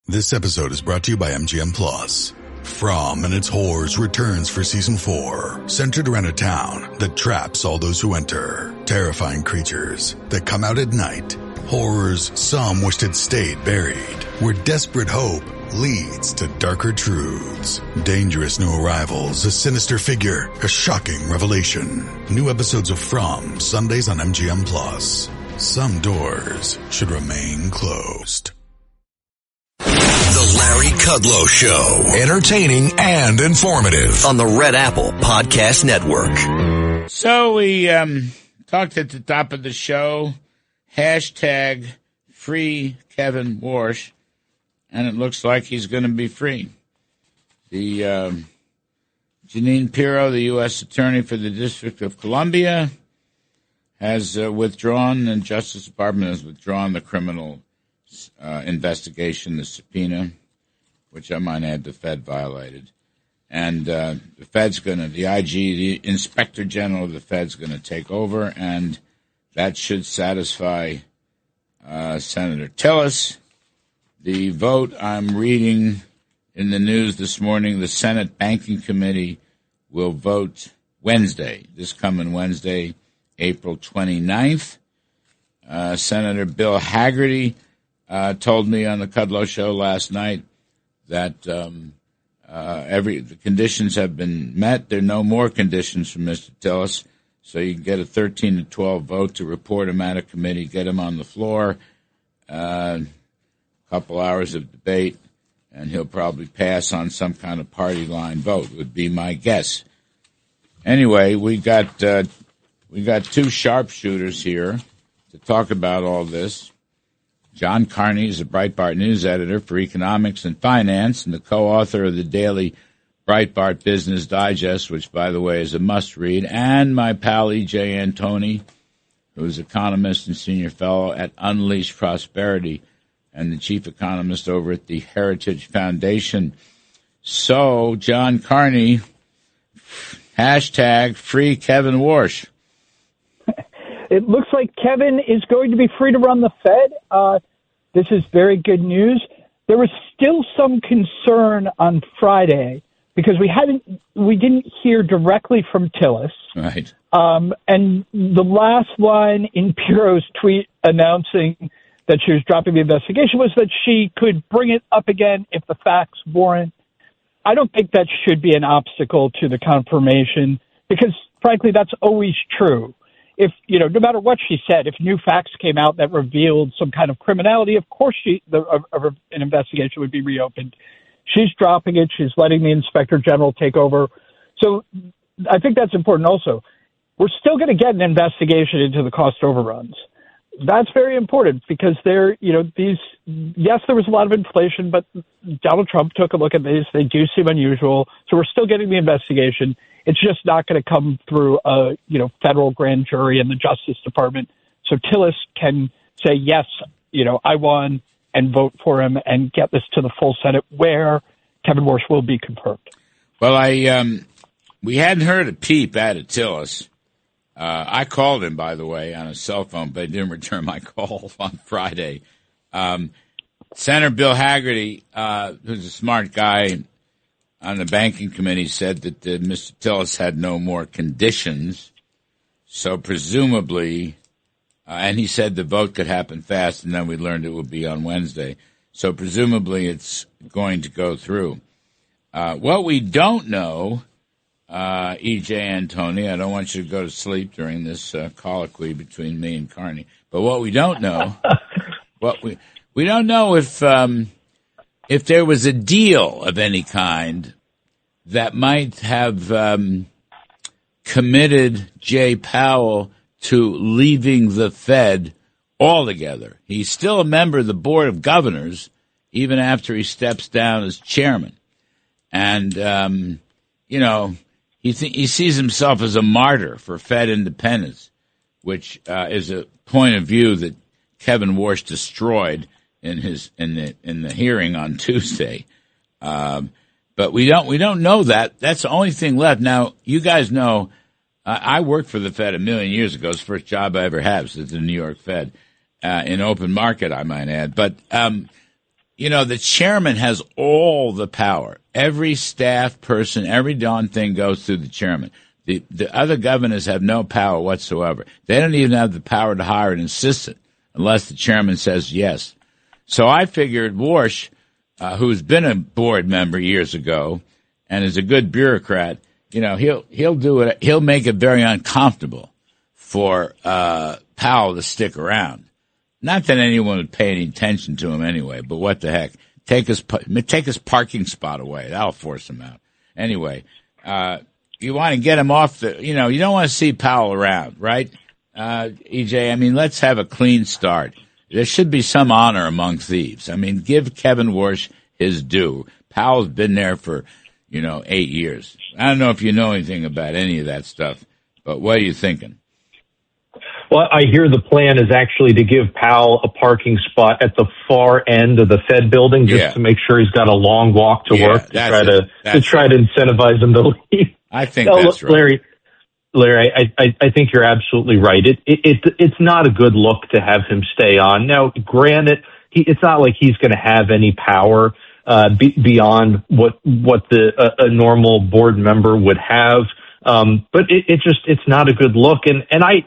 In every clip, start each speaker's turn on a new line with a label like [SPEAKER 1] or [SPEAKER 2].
[SPEAKER 1] This episode is brought to you by MGM Plus. From and its Horrors returns for season 4, centered around a town that traps all those who enter. Terrifying creatures that come out at night. Horrors some wished had stayed buried. Where desperate hope leads to darker truths. Dangerous new arrivals, a sinister figure, a shocking revelation. New episodes of From, Sundays on MGM Plus. Some doors should remain closed.
[SPEAKER 2] The Larry Kudlow Show. Entertaining and informative on the Red Apple Podcast Network.
[SPEAKER 3] So we talked at the top of the show, hashtag free Kevin Warsh, and it looks like he's going to be free. The Jeanine Pirro, the U.S. Attorney for the District of Columbia, has withdrawn, and Justice Department has withdrawn the criminal investigation, the subpoena, which I might add the Fed violated. And the Fed's going to, the IG, the Inspector General of the Fed's going to take over, and that should satisfy Senator Tillis. The vote I'm reading in the news this morning, the Senate Banking Committee will vote Wednesday, this coming Wednesday, April 29th. Senator Bill Hagerty told me on the Kudlow Show last night that the conditions have been met. There are no more conditions from Mr. Tillis, so you can get a 13-12 vote to report him out of committee, get him on the floor, a couple hours of debate, and he'll probably pass on some kind of party line vote, would be my guess. Anyway, we got two sharpshooters here to talk about all this. John Carney is a Breitbart news editor for economics and finance and the co-author of the daily Breitbart Business Digest, which, by the way, is a must-read, and my pal EJ Antoni, who is economist and senior fellow at Unleash Prosperity and the chief economist over at the Heritage Foundation. So, John Carney, hashtag free Kevin Warsh.
[SPEAKER 4] It looks like Kevin is going to be free to run the Fed. This is very good news. There was still some concern on Friday because we didn't hear directly from Tillis.
[SPEAKER 3] Right.
[SPEAKER 4] And the last line in Pirro's tweet announcing that she was dropping the investigation was that she could bring it up again if the facts warrant. I don't think that should be an obstacle to the confirmation because, frankly, that's always true. If, no matter what she said, if new facts came out that revealed some kind of criminality, of course an investigation would be reopened. She's dropping it. She's letting the Inspector General take over. So I think that's important also. We're still going to get an investigation into the cost overruns. That's very important because yes, there was a lot of inflation, but Donald Trump took a look at these. They do seem unusual. So we're still getting the investigation. It's just not going to come through a, federal grand jury and the Justice Department. So Tillis can say, yes, I won and vote for him and get this to the full Senate where Kevin Warsh will be confirmed.
[SPEAKER 3] Well, we hadn't heard a peep out of Tillis. I called him, by the way, on his cell phone, but he didn't return my call on Friday. Senator Bill Hagerty, who's a smart guy on the banking committee, said that Mr. Tillis had no more conditions. So presumably, and he said the vote could happen fast, and then we learned it would be on Wednesday. So presumably it's going to go through. What we don't know, EJ Antoni, I don't want you to go to sleep during this colloquy between me and Carney, but what we don't know, we don't know if there was a deal of any kind that might have committed Jay Powell to leaving the Fed altogether. He's still a member of the Board of Governors, even after he steps down as chairman. And, he sees himself as a martyr for Fed independence, which is a point of view that Kevin Warsh destroyed in the hearing on Tuesday. But we don't know that. That's the only thing left. Now, you guys know, I worked for the Fed a million years ago. It's the first job I ever had. It was at the New York Fed, in open market, I might add. But the chairman has all the power. Every staff person, every darn thing goes through the chairman. The other governors have no power whatsoever. They don't even have the power to hire an assistant unless the chairman says yes. So I figured Warsh, who's been a board member years ago and is a good bureaucrat, he'll do it. He'll make it very uncomfortable for Powell to stick around. Not that anyone would pay any attention to him anyway, but what the heck? Take his parking spot away. That'll force him out. Anyway, you want to get him off you don't want to see Powell around, right? EJ, I mean, let's have a clean start. There should be some honor among thieves. I mean, give Kevin Warsh his due. Powell's been there for, 8 years. I don't know if you know anything about any of that stuff, but what are you thinking?
[SPEAKER 5] Well, I hear the plan is actually to give Powell a parking spot at the far end of the Fed building just to make sure he's got a long walk to work to try to incentivize him to leave.
[SPEAKER 3] I think that's right.
[SPEAKER 5] Larry, I think you're absolutely right. It's not a good look to have him stay on. Now, granted, it's not like he's going to have any power beyond what a normal board member would have. But it's not a good look. And I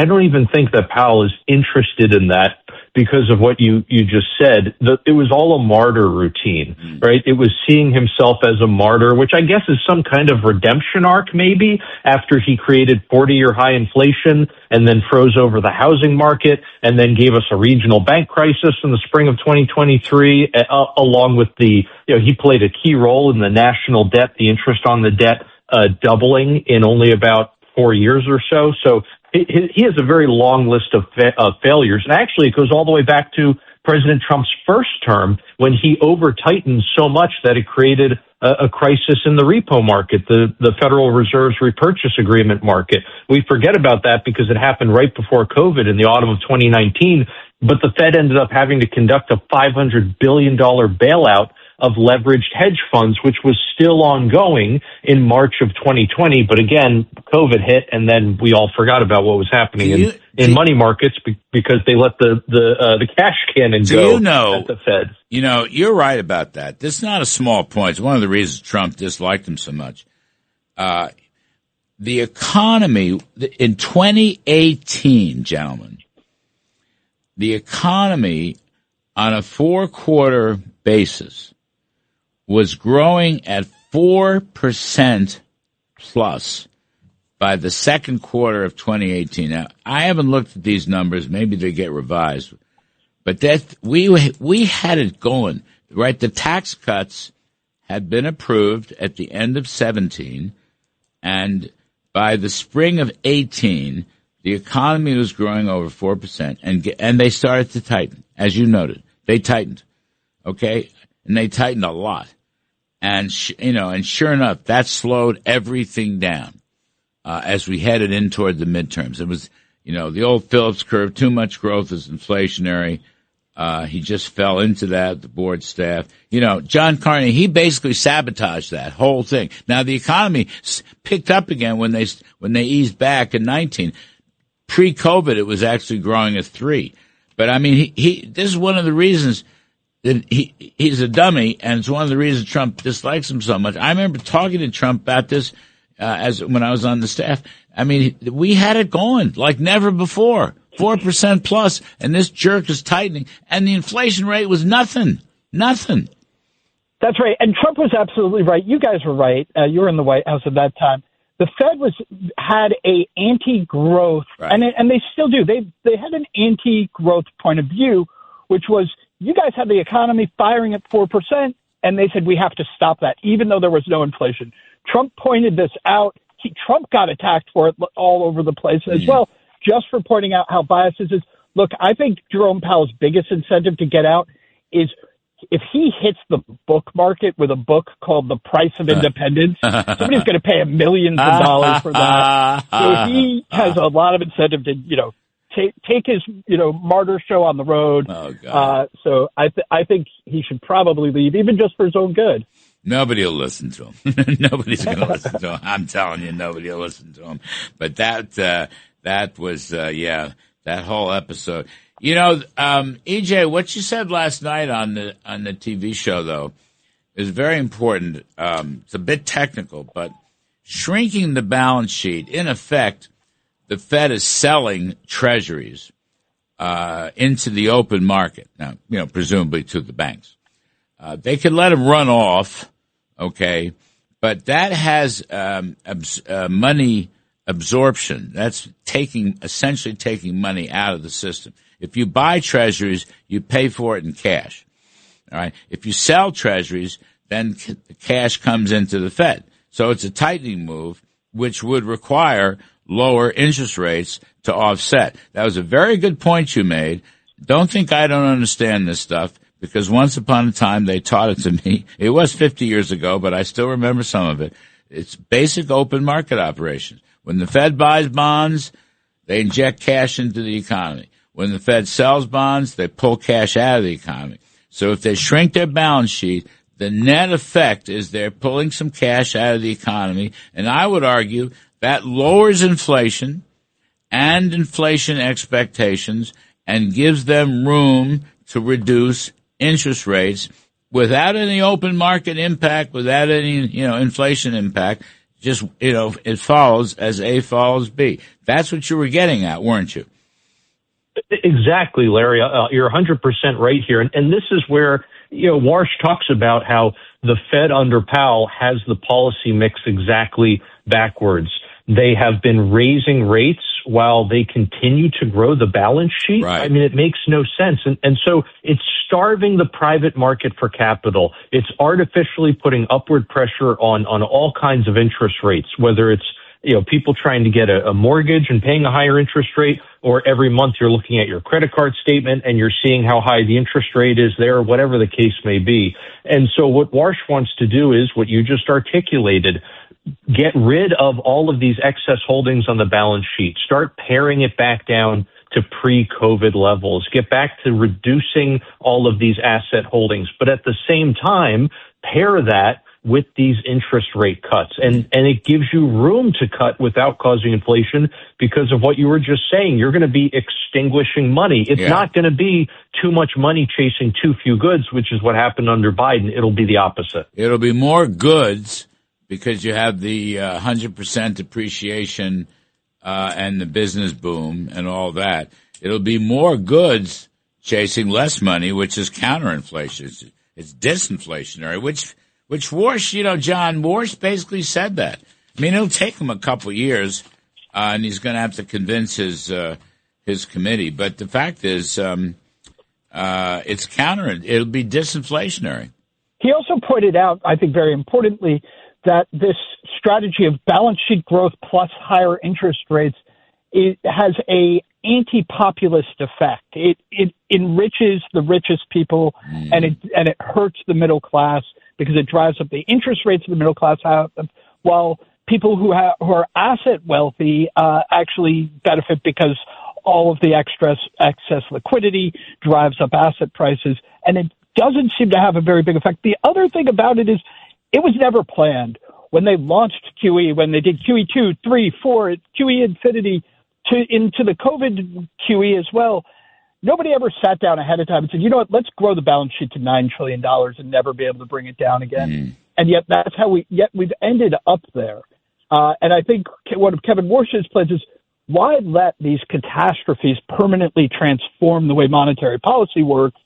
[SPEAKER 5] don't even think that Powell is interested in that because of what you just said. It was all a martyr routine, right? It was seeing himself as a martyr, which I guess is some kind of redemption arc maybe after he created 40-year high inflation and then froze over the housing market and then gave us a regional bank crisis in the spring of 2023, along with he played a key role in the national debt, the interest on the debt, doubling in only about 4 years or so. So he has a very long list of failures. And actually, it goes all the way back to President Trump's first term when he over-tightened so much that it created a crisis in the repo market, the Federal Reserve's repurchase agreement market. We forget about that because it happened right before COVID in the autumn of 2019. But the Fed ended up having to conduct a $500 billion bailout of leveraged hedge funds, which was still ongoing in March of 2020. But again, COVID hit, and then we all forgot about what was happening in money markets because they let the cash cannon go at the Fed.
[SPEAKER 3] You're right about that. This is not a small point. It's one of the reasons Trump disliked him so much. The economy in 2018, gentlemen, the economy on a 4-quarter basis was growing at 4% plus by the second quarter of 2018. Now, I haven't looked at these numbers. Maybe they get revised. But we had it going, right? The tax cuts had been approved at the end of 17, and by the spring of 18, the economy was growing over 4%, and they started to tighten, as you noted. They tightened, okay? And they tightened a lot. And, and sure enough, that slowed everything down as we headed in toward the midterms. It was, the old Phillips curve, too much growth is inflationary. He just fell into that, the board staff. John Carney, he basically sabotaged that whole thing. Now, the economy picked up again when they eased back in 19. Pre-COVID, it was actually growing at 3. But, I mean, this is one of the reasons that he's a dummy, and it's one of the reasons Trump dislikes him so much. I remember talking to Trump about this when I was on the staff. I mean, we had it going like never before, 4% plus, and this jerk is tightening, and the inflation rate was nothing.
[SPEAKER 4] That's right, and Trump was absolutely right. You guys were right. You were in the White House at that time. The Fed had a anti-growth, right. and they still do. They had an anti-growth point of view, which was, you guys had the economy firing at 4%, and they said we have to stop that, even though there was no inflation. Trump pointed this out. Trump got attacked for it all over the place as well, just for pointing out how biased this is. Look, I think Jerome Powell's biggest incentive to get out is if he hits the book market with a book called The Price of Independence, somebody's going to pay him millions of dollars for that. So he has a lot of incentive to, take his, martyr show on the road.
[SPEAKER 3] Oh, God.
[SPEAKER 4] So I think he should probably leave, even just for his own good.
[SPEAKER 3] Nobody will listen to him. Nobody's going to listen to him. I'm telling you, nobody will listen to him. But that was, that whole episode. EJ, what you said last night on the TV show, though, is very important. It's a bit technical, but shrinking the balance sheet, in effect, the Fed is selling treasuries into the open market. Now, presumably to the banks. They can let them run off, okay, but that has money absorption. That's essentially taking money out of the system. If you buy treasuries, you pay for it in cash. All right. If you sell treasuries, then the cash comes into the Fed. So it's a tightening move, which would require lower interest rates to offset. That was a very good point you made. Don't think I don't understand this stuff, because once upon a time they taught it to me. It was 50 years ago, but I still remember some of it. It's basic open market operations. When the Fed buys bonds, they inject cash into the economy. When the Fed sells bonds, they pull cash out of the economy. So if they shrink their balance sheet, the net effect is they're pulling some cash out of the economy. And I would argue that lowers inflation and inflation expectations and gives them room to reduce interest rates without any open market impact, without any, inflation impact. Just, it follows as A follows B. That's what you were getting at, weren't you?
[SPEAKER 5] Exactly, Larry. You're 100% right here. And this is where, Warsh talks about how the Fed under Powell has the policy mix exactly backwards. They have been raising rates while they continue to grow the balance sheet.
[SPEAKER 3] Right.
[SPEAKER 5] I mean, it makes no sense. And so it's starving the private market for capital. It's artificially putting upward pressure on all kinds of interest rates, whether it's, people trying to get a mortgage and paying a higher interest rate, or every month you're looking at your credit card statement and you're seeing how high the interest rate is there, whatever the case may be. And so what Warsh wants to do is what you just articulated: get rid of all of these excess holdings on the balance sheet, start paring it back down to pre-COVID levels, get back to reducing all of these asset holdings, but at the same time, pair that with these interest rate cuts. And it gives you room to cut without causing inflation, because of what you were just saying. You're going to be extinguishing money. It's not going to be too much money chasing too few goods, which is what happened under Biden. It'll be the opposite.
[SPEAKER 3] It'll be more goods, because you have the 100% depreciation and the business boom and all that. It'll be more goods chasing less money, which is counterinflation. It's disinflationary, which Warsh, John Warsh basically said that. I mean, it'll take him a couple years, and he's going to have to convince his committee. But the fact is, it's it'll be disinflationary.
[SPEAKER 4] He also pointed out, I think very importantly, that this strategy of balance sheet growth plus higher interest rates, it has a anti-populist effect. It enriches the richest people, and it hurts the middle class, because it drives up the interest rates of the middle class, while people who are asset wealthy actually benefit, because all of the excess liquidity drives up asset prices, and it doesn't seem to have a very big effect. The other thing about it is, it was never planned. When they launched QE, when they did QE 2, 3, 4, QE Infinity, into the COVID QE as well, nobody ever sat down ahead of time and said, you know what, let's grow the balance sheet to $9 trillion and never be able to bring it down again. And yet that's how we've ended up there. And I think one of Kevin Warsh's plans is, why let these catastrophes permanently transform the way monetary policy works?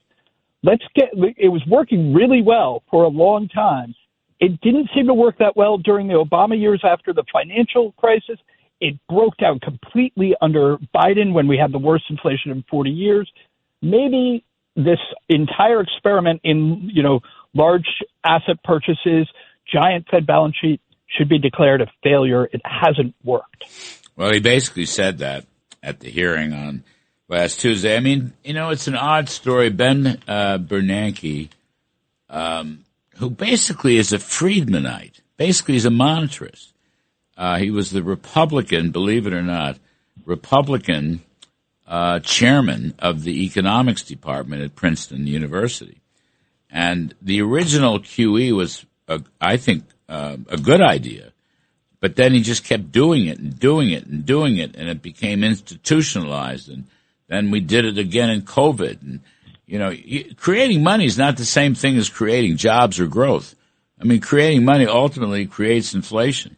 [SPEAKER 4] It was working really well for a long time. It didn't seem to work that well during the Obama years after the financial crisis. It broke down completely under Biden when we had the worst inflation in 40 years. Maybe this entire experiment in, large asset purchases, giant Fed balance sheet, should be declared a failure. It hasn't worked.
[SPEAKER 3] Well, he basically said that at the hearing on last Tuesday. I mean, it's an odd story. Ben Bernanke, who basically is a Friedmanite, basically is a monetarist. He was the Republican, believe it or not, chairman of the economics department at Princeton University. And the original QE was, I think, a good idea. But then he just kept doing it and doing it and doing it, and it became institutionalized. And then we did it again in COVID. And, creating money is not the same thing as creating jobs or growth. I mean, creating money ultimately creates inflation.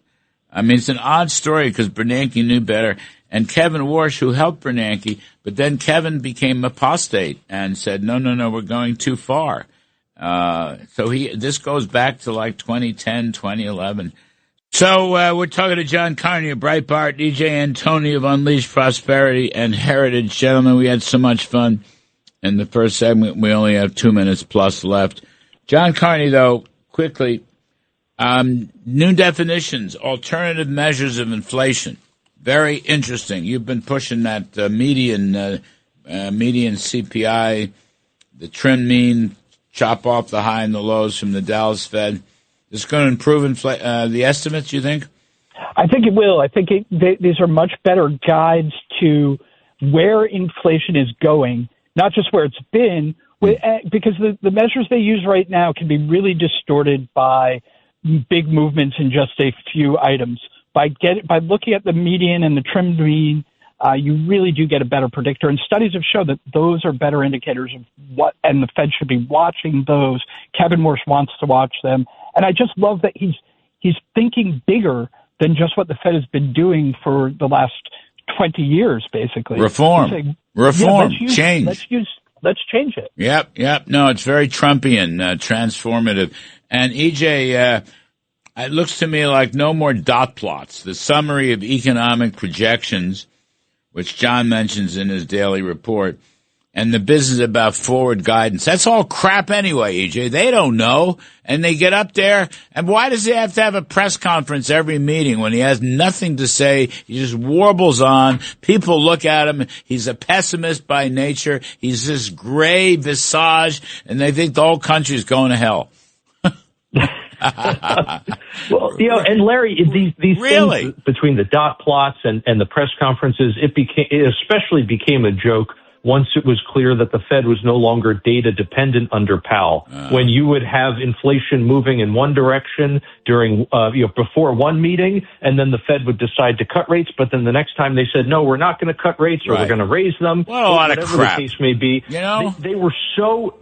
[SPEAKER 3] I mean, it's an odd story because Bernanke knew better. And Kevin Warsh, who helped Bernanke, but then Kevin became apostate and said, no, we're going too far. So this goes back to like 2010, 2011. So we're talking to John Carney of Breitbart, EJ Antoni of Unleashed Prosperity and Heritage. Gentlemen, we had so much fun in the first segment. We only have 2 minutes plus left. John Carney, though, quickly, new definitions, alternative measures of inflation. Very interesting. You've been pushing that median CPI, the trend mean, chop off the high and the lows from the Dallas Fed. Is it going to improve the estimates, you think?
[SPEAKER 4] I think it will. I think these are much better guides to where inflation is going, not just where it's been, because the measures they use right now can be really distorted by big movements in just a few items. By looking at the median and the trimmed mean, you really do get a better predictor. And studies have shown that those are better indicators of what, and the Fed should be watching those. Kevin Warsh wants to watch them. And I just love that he's thinking bigger than just what the Fed has been doing for the last 20 years, basically.
[SPEAKER 3] Reform, change.
[SPEAKER 4] Let's change it.
[SPEAKER 3] Yep. No, it's very Trumpian, transformative. And EJ, it looks to me like no more dot plots. The summary of economic projections, which John mentions in his daily report, and the business about forward guidance. That's all crap anyway, EJ. They don't know. And they get up there. And why does he have to have a press conference every meeting when he has nothing to say? He just warbles on. People look at him. He's a pessimist by nature. He's this gray visage, and they think the whole country is going to hell.
[SPEAKER 5] Well, and Larry, these
[SPEAKER 3] really?
[SPEAKER 5] Things between the dot plots and the press conferences, it especially became a joke once it was clear that the Fed was no longer data dependent under Powell. When you would have inflation moving in one direction during, before one meeting, and then the Fed would decide to cut rates, but then the next time they said, no, we're not going to cut rates, or we're going to raise them.
[SPEAKER 3] What a lot of
[SPEAKER 5] whatever
[SPEAKER 3] crap.
[SPEAKER 5] The case may be. They were so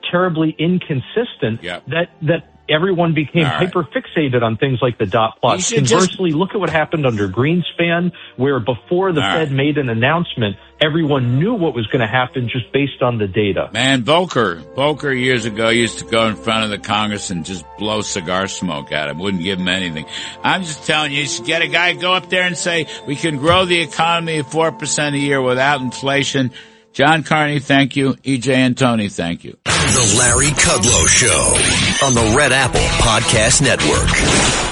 [SPEAKER 5] terribly inconsistent that everyone became hyper fixated on things like the dot plot. Conversely, look at what happened under Greenspan, where before the Fed made an announcement, everyone knew what was going to happen just based on the data.
[SPEAKER 3] Man, Volcker years ago used to go in front of the Congress and just blow cigar smoke at him. Wouldn't give him anything. I'm just telling you should get a guy, go up there and say, we can grow the economy at 4% a year without inflation. John Carney, thank you. EJ Antoni, thank you.
[SPEAKER 2] The Larry Kudlow Show on the Red Apple Podcast Network.